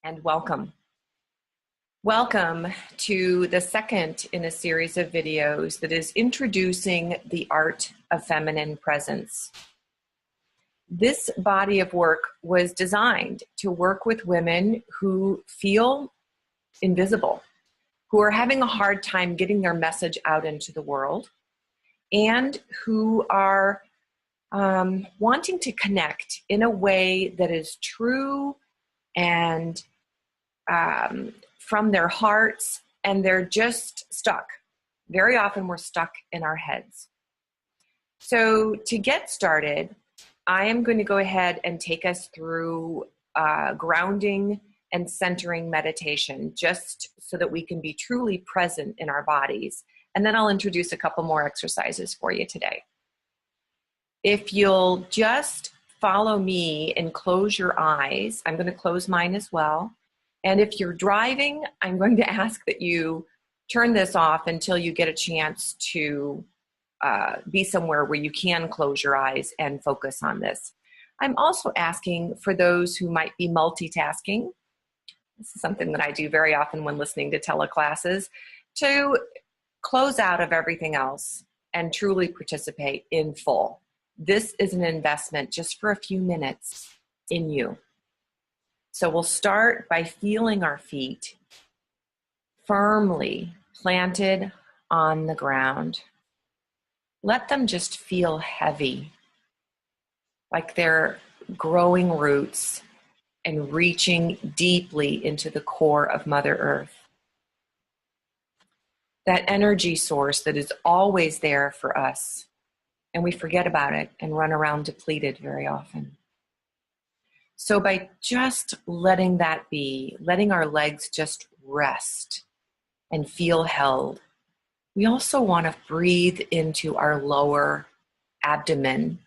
and welcome. Welcome to the second in a series of videos that is introducing the art of feminine presence. This body of work was designed to work with women who feel invisible, who are having a hard time getting their message out into the world, and who are wanting to connect in a way that is true and from their hearts, and they're just stuck. Very often we're stuck in our heads. So to get started, I am going to go ahead and take us through grounding and centering meditation, just so that we can be truly present in our bodies. And then I'll introduce a couple more exercises for you today. If you'll just follow me and close your eyes, I'm going to close mine as well. And if you're driving, I'm going to ask that you turn this off until you get a chance to be somewhere where you can close your eyes and focus on this. I'm also asking for those who might be multitasking, this is something that I do very often when listening to teleclasses, to close out of everything else and truly participate in full. This is an investment just for a few minutes in you. So we'll start by feeling our feet firmly planted on the ground. Let them just feel heavy, like they're growing roots and reaching deeply into the core of Mother Earth. That energy source that is always there for us, and we forget about it and run around depleted very often. So by just letting that be, letting our legs just rest and feel held, we also want to breathe into our lower abdomen,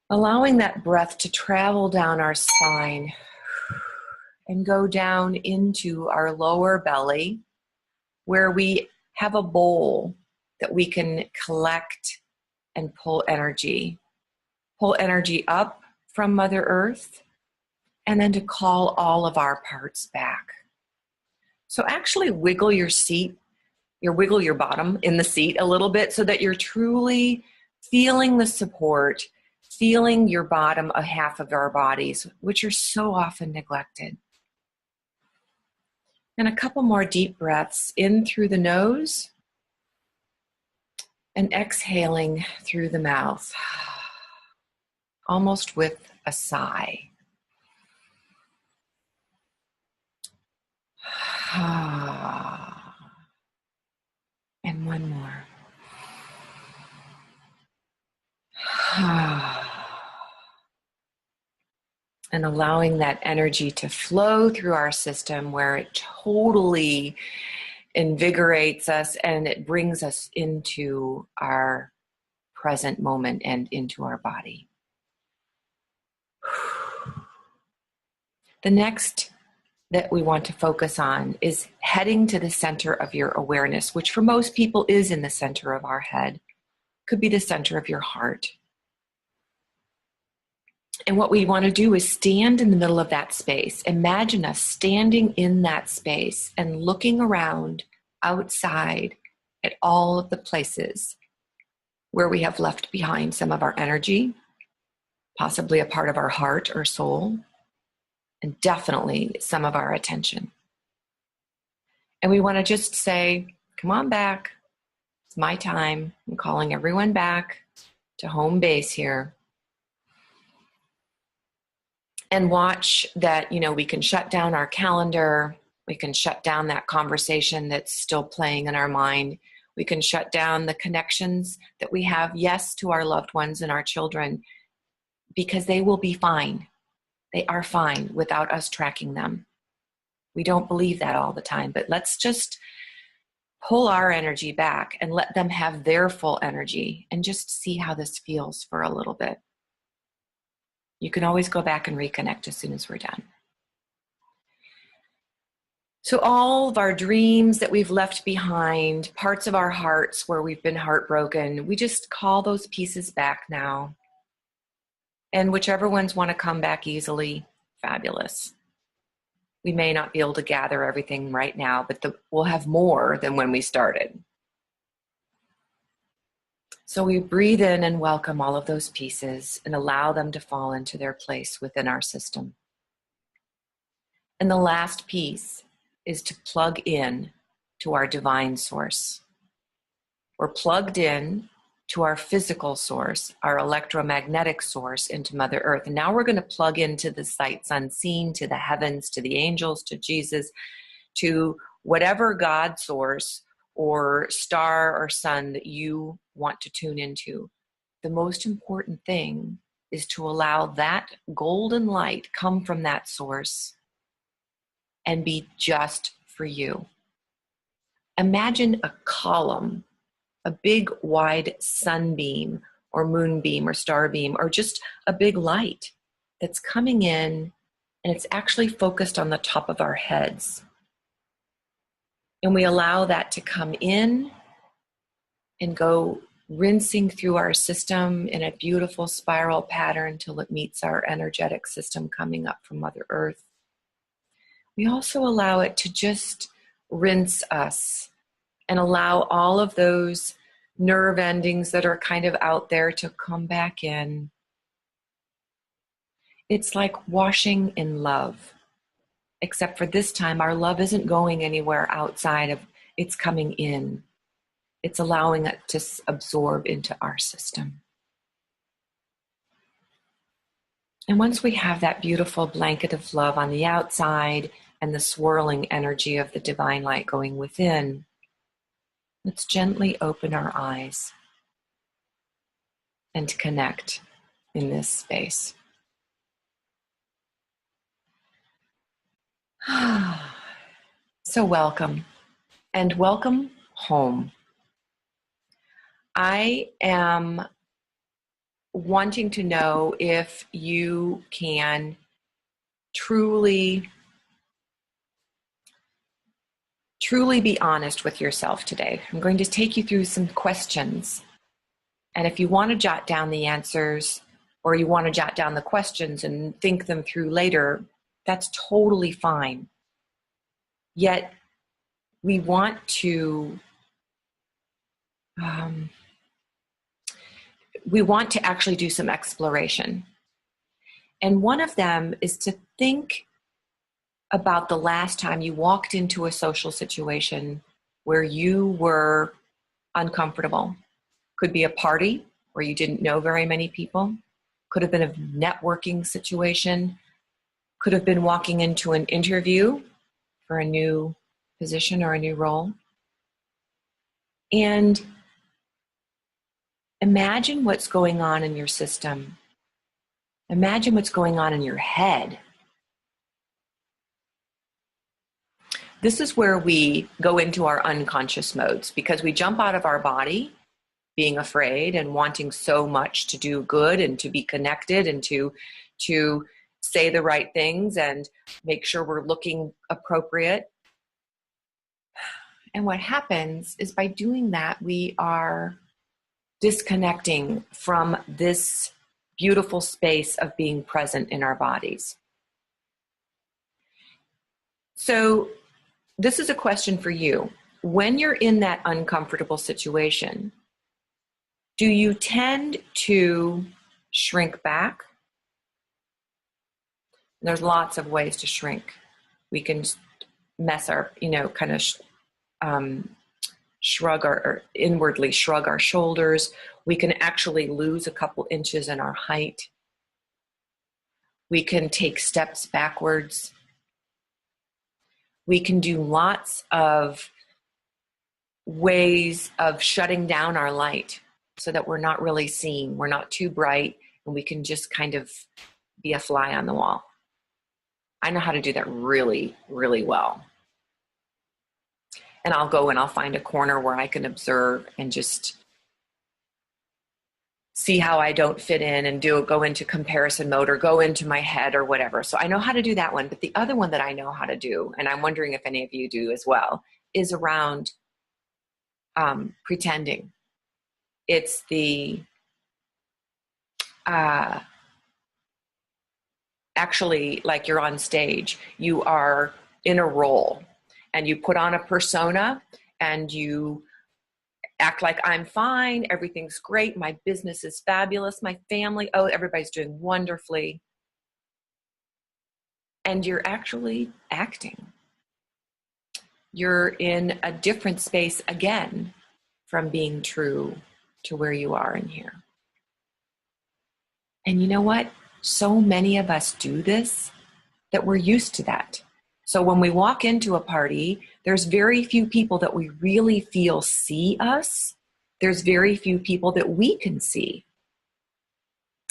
allowing that breath to travel down our spine and go down into our lower belly, where we have a bowl that we can collect and pull energy up from Mother Earth, and then to call all of our parts back. So actually wiggle your bottom in the seat a little bit so that you're truly feeling the support, feeling your bottom, a half of our bodies, which are so often neglected. And a couple more deep breaths in through the nose and exhaling through the mouth, almost with a sigh. And one more. And allowing that energy to flow through our system, where it totally invigorates us and it brings us into our present moment and into our body. The next that we want to focus on is heading to the center of your awareness, which for most people is in the center of our head, could be the center of your heart. And what we want to do is stand in the middle of that space. Imagine us standing in that space and looking around outside at all of the places where we have left behind some of our energy, possibly a part of our heart or soul, and definitely some of our attention. And we want to just say, come on back. It's my time. I'm calling everyone back to home base here. And watch that, we can shut down our calendar. We can shut down that conversation that's still playing in our mind. We can shut down the connections that we have, yes, to our loved ones and our children, because they will be fine. They are fine without us tracking them. We don't believe that all the time, but let's just pull our energy back and let them have their full energy and just see how this feels for a little bit. You can always go back and reconnect as soon as we're done. So all of our dreams that we've left behind, parts of our hearts where we've been heartbroken, we just call those pieces back now. And whichever ones want to come back easily, fabulous. We may not be able to gather everything right now, but we'll have more than when we started. So we breathe in and welcome all of those pieces and allow them to fall into their place within our system. And the last piece is to plug in to our divine source. We're plugged in to our physical source, our electromagnetic source, into Mother Earth. And now we're going to plug into the sights unseen, to the heavens, to the angels, to Jesus, to whatever God source or star or sun that you want to tune into. The most important thing is to allow that golden light come from that source and be just for you. Imagine a column, a big wide sunbeam or moonbeam or starbeam, or just a big light that's coming in, and it's actually focused on the top of our heads. And we allow that to come in and go rinsing through our system in a beautiful spiral pattern till it meets our energetic system coming up from Mother Earth. We also allow it to just rinse us and allow all of those nerve endings that are kind of out there to come back in. It's like washing in love. Except for this time, our love isn't going anywhere outside of, it's coming in. It's allowing it to absorb into our system. And once we have that beautiful blanket of love on the outside and the swirling energy of the divine light going within, let's gently open our eyes and connect in this space. So welcome, and welcome home. I am wanting to know if you can truly be honest with yourself today. I'm going to take you through some questions. And if you want to jot down the answers, or you want to jot down the questions and think them through later, that's totally fine. Yet, we want to actually do some exploration. And one of them is to think about the last time you walked into a social situation where you were uncomfortable. Could be a party where you didn't know very many people. Could have been a networking situation. Could have been walking into an interview for a new position or a new role. And imagine what's going on in your system. Imagine what's going on in your head. This is where we go into our unconscious modes, because we jump out of our body being afraid and wanting so much to do good and to be connected and to say the right things and make sure we're looking appropriate. And what happens is, by doing that, we are disconnecting from this beautiful space of being present in our bodies. So this is a question for you. When you're in that uncomfortable situation, do you tend to shrink back? There's lots of ways to shrink. We can mess our, kind of shrug or inwardly shrug our shoulders. We can actually lose a couple inches in our height. We can take steps backwards. We can do lots of ways of shutting down our light so that we're not really seen. We're not too bright, and we can just kind of be a fly on the wall. I know how to do that really, really well. And I'll go and I'll find a corner where I can observe and just see how I don't fit in and go into comparison mode or go into my head or whatever. So I know how to do that one. But the other one that I know how to do, and I'm wondering if any of you do as well, is around pretending. It's the actually like you're on stage. You are in a role and you put on a persona and you act like I'm fine, everything's great, my business is fabulous, my family, oh, everybody's doing wonderfully. And you're actually acting. You're in a different space again from being true to where you are in here. And you know what? So many of us do this that we're used to that. So when we walk into a party, there's very few people that we really feel see us. There's very few people that we can see.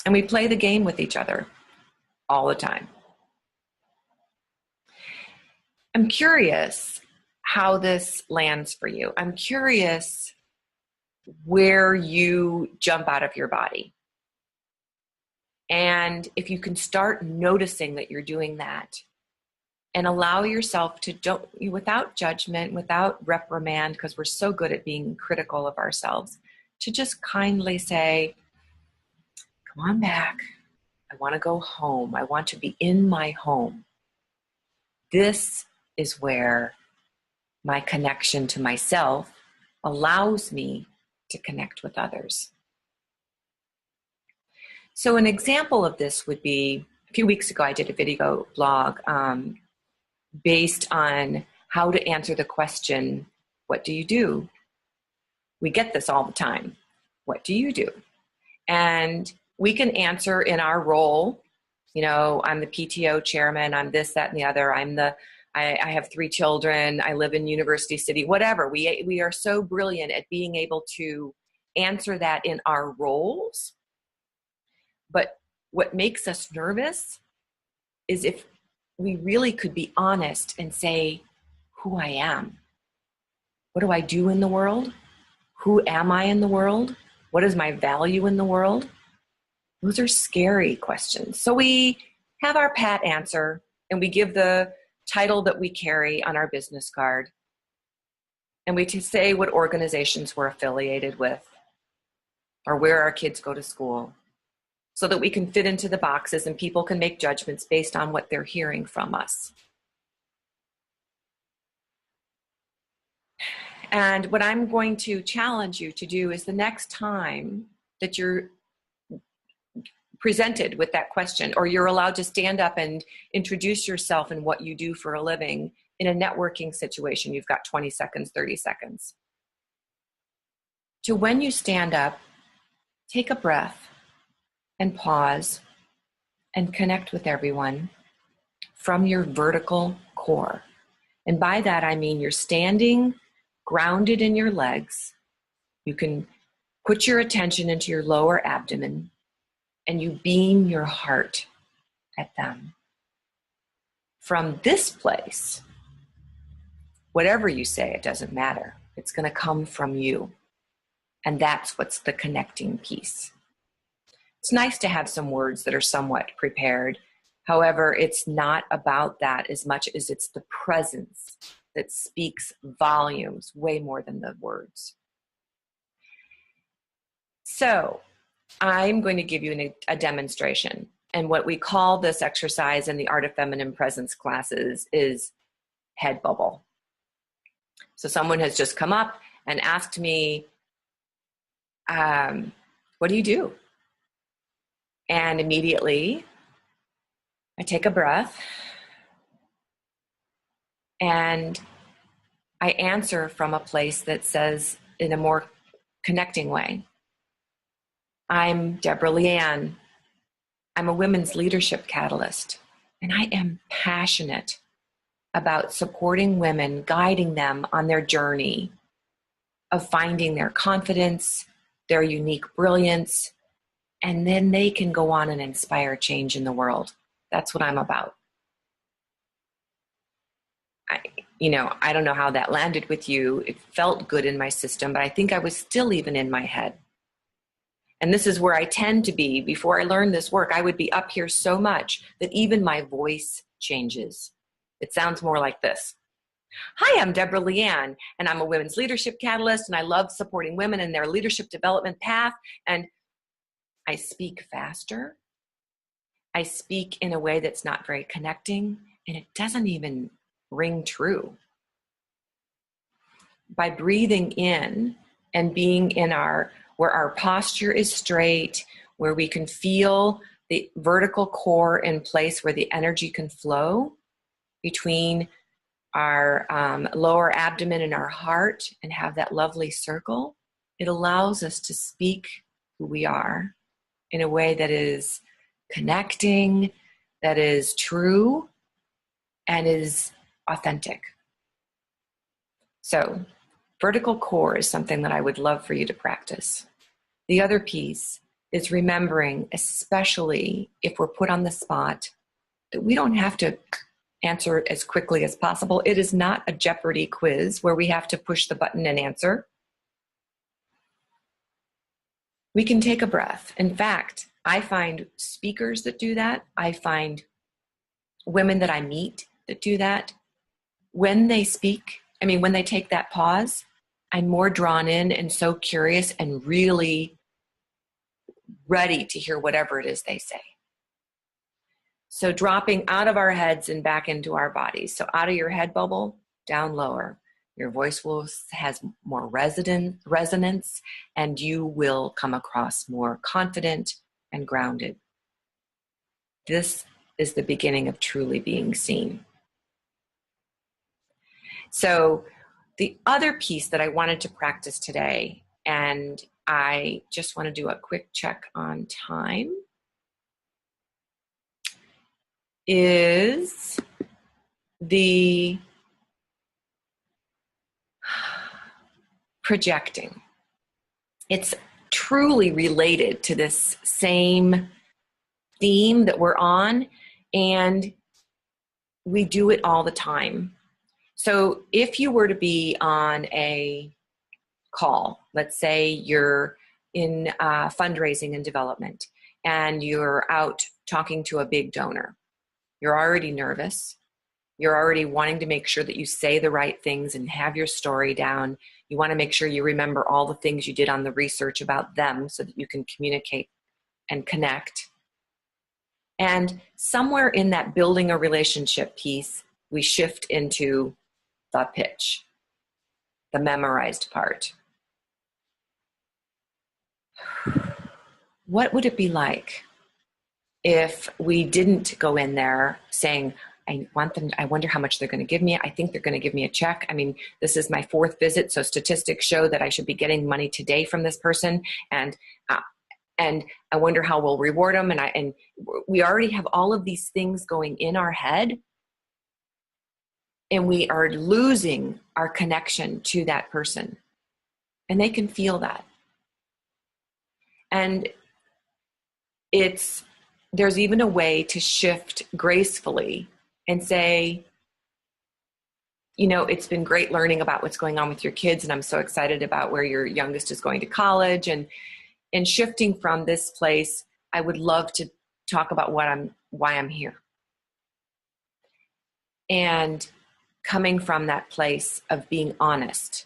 And we play the game with each other all the time. I'm curious how this lands for you. I'm curious where you jump out of your body. And if you can start noticing that you're doing that and allow yourself to, without judgment, without reprimand, because we're so good at being critical of ourselves, to just kindly say, come on back. I want to go home. I want to be in my home. This is where my connection to myself allows me to connect with others. So an example of this would be, a few weeks ago I did a video blog based on how to answer the question, what do you do? We get this all the time. What do you do? And we can answer in our role. You know, I'm the PTO chairman, I'm this, that, and the other. I have 3 children, I live in University City, whatever. We are so brilliant at being able to answer that in our roles. But what makes us nervous is if we really could be honest and say who I am. What do I do in the world? Who am I in the world? What is my value in the world? Those are scary questions. So we have our pat answer and we give the title that we carry on our business card. And we say what organizations we're affiliated with or where our kids go to school so that we can fit into the boxes and people can make judgments based on what they're hearing from us. And what I'm going to challenge you to do is the next time that you're presented with that question, or you're allowed to stand up and introduce yourself and what you do for a living in a networking situation, you've got 20 seconds, 30 seconds. To when you stand up, take a breath and pause and connect with everyone from your vertical core. And by that, I mean you're standing grounded in your legs. You can put your attention into your lower abdomen and you beam your heart at them. From this place, whatever you say, it doesn't matter. It's going to come from you. And that's what's the connecting piece. It's nice to have some words that are somewhat prepared. However, it's not about that as much as it's the presence that speaks volumes way more than the words. So I'm going to give you a demonstration. And what we call this exercise in the Art of Feminine Presence classes is head bubble. So someone has just come up and asked me, what do you do? And immediately I take a breath and I answer from a place that says in a more connecting way. I'm Deborah Leanne. I'm a women's leadership catalyst, and I am passionate about supporting women, guiding them on their journey of finding their confidence, their unique brilliance, and then they can go on and inspire change in the world. That's what I'm about. I don't know how that landed with you. It felt good in my system, but I think I was still even in my head. And this is where I tend to be. Before I learned this work, I would be up here so much that even my voice changes. It sounds more like this. Hi, I'm Deborah Leanne, and I'm a women's leadership catalyst, and I love supporting women in their leadership development path. And I speak faster, I speak in a way that's not very connecting, and it doesn't even ring true. By breathing in and being in where our posture is straight, where we can feel the vertical core in place, where the energy can flow between our lower abdomen and our heart and have that lovely circle, it allows us to speak who we are in a way that is connecting, that is true, and is authentic. So, vertical core is something that I would love for you to practice. The other piece is remembering, especially if we're put on the spot, that we don't have to answer it as quickly as possible. It is not a Jeopardy quiz where we have to push the button and answer. We can take a breath. In fact, I find speakers that do that. I find women that I meet that do that. When they speak, when they take that pause, I'm more drawn in and so curious and really ready to hear whatever it is they say. So dropping out of our heads and back into our bodies. So out of your head bubble, down lower. Your voice has more resonance, and you will come across more confident and grounded. This is the beginning of truly being seen. So the other piece that I wanted to practice today, and I just want to do a quick check on time, is the projecting. It's truly related to this same theme that we're on, and we do it all the time. So if you were to be on a call, let's say you're in fundraising and development, and you're out talking to a big donor, you're already nervous. You're already wanting to make sure that you say the right things and have your story down. You want to make sure you remember all the things you did on the research about them so that you can communicate and connect. And somewhere in that building a relationship piece, we shift into the pitch, the memorized part. What would it be like if we didn't go in there saying, I wonder how much they're going to give me. I think they're going to give me a check. This is my 4th visit, so statistics show that I should be getting money today from this person. And I wonder how we'll reward them. And we already have all of these things going in our head, and we are losing our connection to that person. And they can feel that. And there's even a way to shift gracefully and say, it's been great learning about what's going on with your kids, and I'm so excited about where your youngest is going to college. And shifting from this place, I would love to talk about why I'm here. And coming from that place of being honest,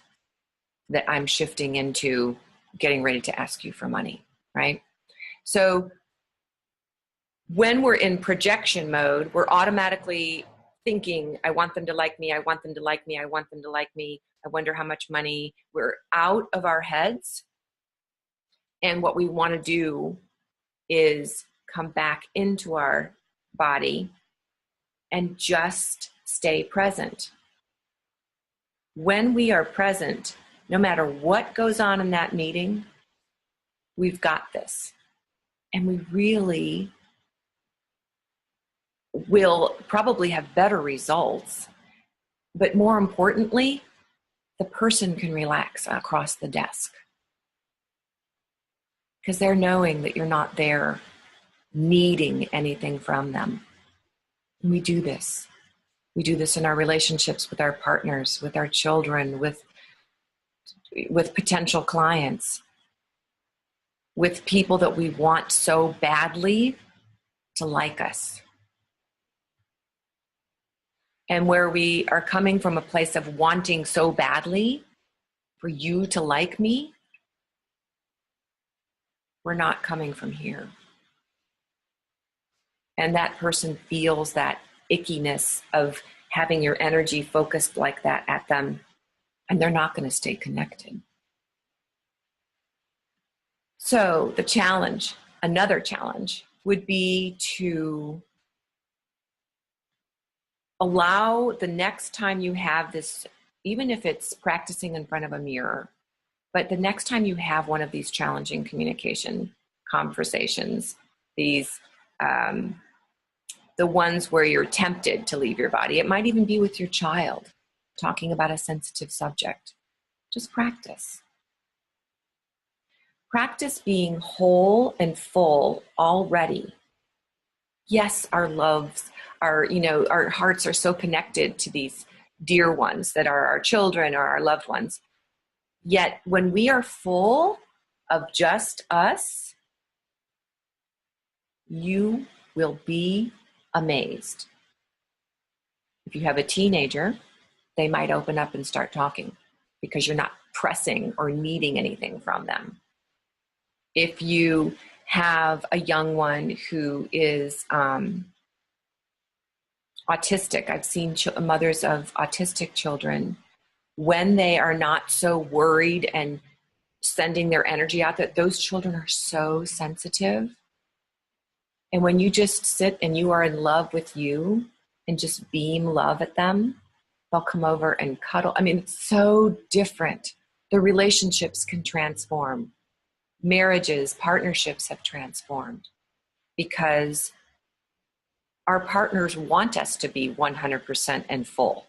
that I'm shifting into getting ready to ask you for money, right? So when we're in projection mode, we're automatically thinking, I want them to like me, I want them to like me, I want them to like me, I wonder how much money. We're out of our heads. And what we want to do is come back into our body and just stay present. When we are present, no matter what goes on in that meeting, we've got this. And we really will probably have better results. But more importantly, the person can relax across the desk, because they're knowing that you're not there needing anything from them. And we do this. We do this in our relationships with our partners, with our children, with potential clients, with people that we want so badly to like us. And where we are coming from a place of wanting so badly for you to like me, we're not coming from here. And that person feels that ickiness of having your energy focused like that at them, and they're not going to stay connected. So the challenge, another challenge, would be to allow the next time you have this, even if it's practicing in front of a mirror, but the next time you have one of these challenging communication conversations, these the ones where you're tempted to leave your body, it might even be with your child, talking about a sensitive subject. Just practice. Practice being whole and full already. Yes, our loves, our hearts are so connected to these dear ones that are our children or our loved ones. Yet when we are full of just us, you will be amazed. If you have a teenager, they might open up and start talking because you're not pressing or needing anything from them. If you have a young one who is autistic, I've seen mothers of autistic children, when they are not so worried and sending their energy out, that those children are so sensitive. And when you just sit and you are in love with you and just beam love at them, they'll come over and cuddle. I mean, it's so different. The relationships can transform. Marriages, partnerships have transformed because our partners want us to be 100% and full.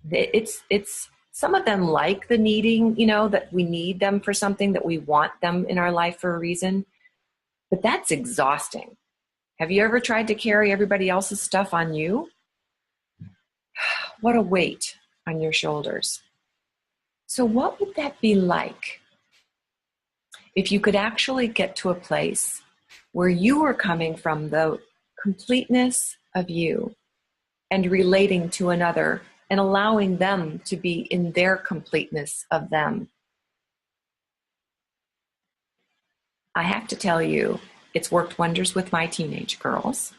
It's some of them like the needing, that we need them for something, that we want them in our life for a reason, but that's exhausting. Have you ever tried to carry everybody else's stuff on you? What a weight on your shoulders. So what would that be like if you could actually get to a place where you were coming from the completeness of you and relating to another and allowing them to be in their completeness of them? I have to tell you, it's worked wonders with my teenage girls.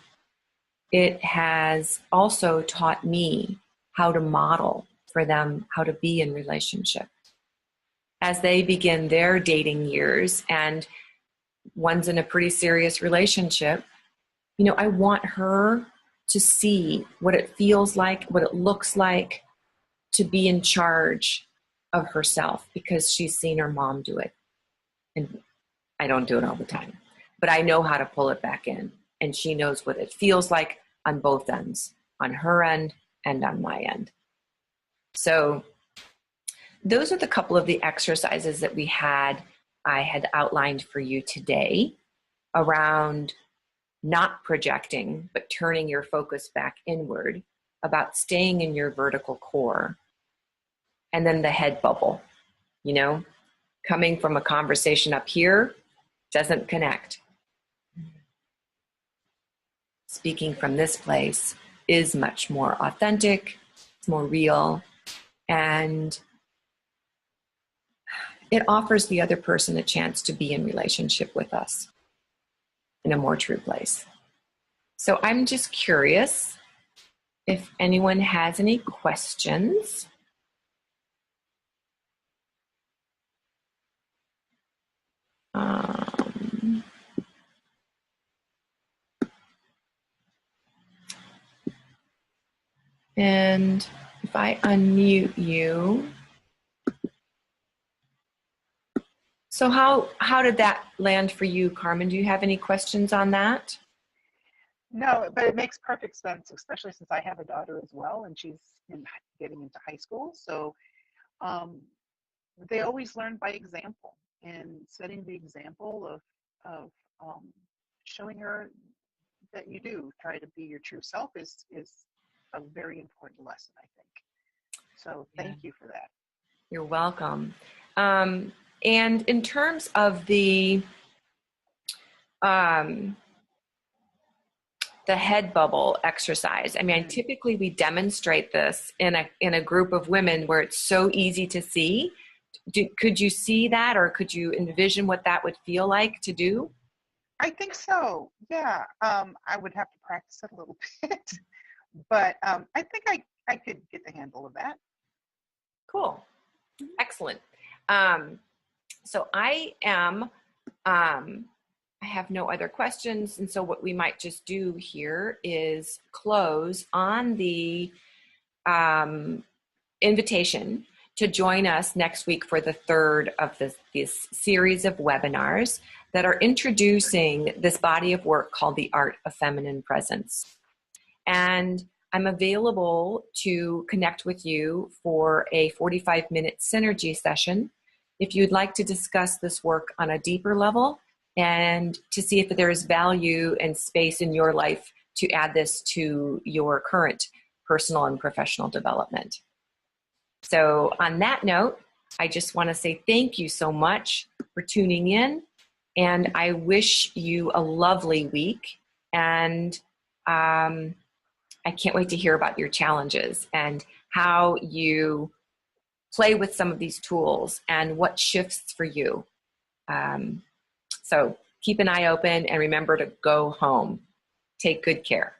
It has also taught me how to model for them how to be in relationship. As they begin their dating years and one's in a pretty serious relationship, I want her to see what it feels like, what it looks like to be in charge of herself, because she's seen her mom do it. And I don't do it all the time, but I know how to pull it back in. And she knows what it feels like on both ends, on her end and on my end. So those are the couple of the exercises that I had outlined for you today around not projecting, but turning your focus back inward, about staying in your vertical core. And then the head bubble, coming from a conversation up here doesn't connect. Speaking from this place is much more authentic, it's more real, and it offers the other person a chance to be in relationship with us in a more true place. So I'm just curious if anyone has any questions. And if I unmute you. So how did that land for you, Carmen? Do you have any questions on that? No, but it makes perfect sense, especially since I have a daughter as well, and she's getting into high school. So they always learn by example, and setting the example of showing her that you do try to be your true self is a very important lesson, I think. So thank you for that. You're welcome. And in terms of the head bubble exercise, I mean, typically we demonstrate this in a group of women where it's so easy to see. Could you see that, or could you envision what that would feel like to do? I think so. Yeah. I would have to practice it a little bit, but I think I could get the handle of that. Cool. Excellent. So I am, I have no other questions. And so what we might just do here is close on the invitation to join us next week for the third of this series of webinars that are introducing this body of work called the Art of Feminine Presence. And I'm available to connect with you for a 45-minute synergy session if you'd like to discuss this work on a deeper level and to see if there is value and space in your life to add this to your current personal and professional development. So on that note, I just want to say thank you so much for tuning in, and I wish you a lovely week, and I can't wait to hear about your challenges and how you play with some of these tools and what shifts for you. So keep an eye open and remember to go home. Take good care.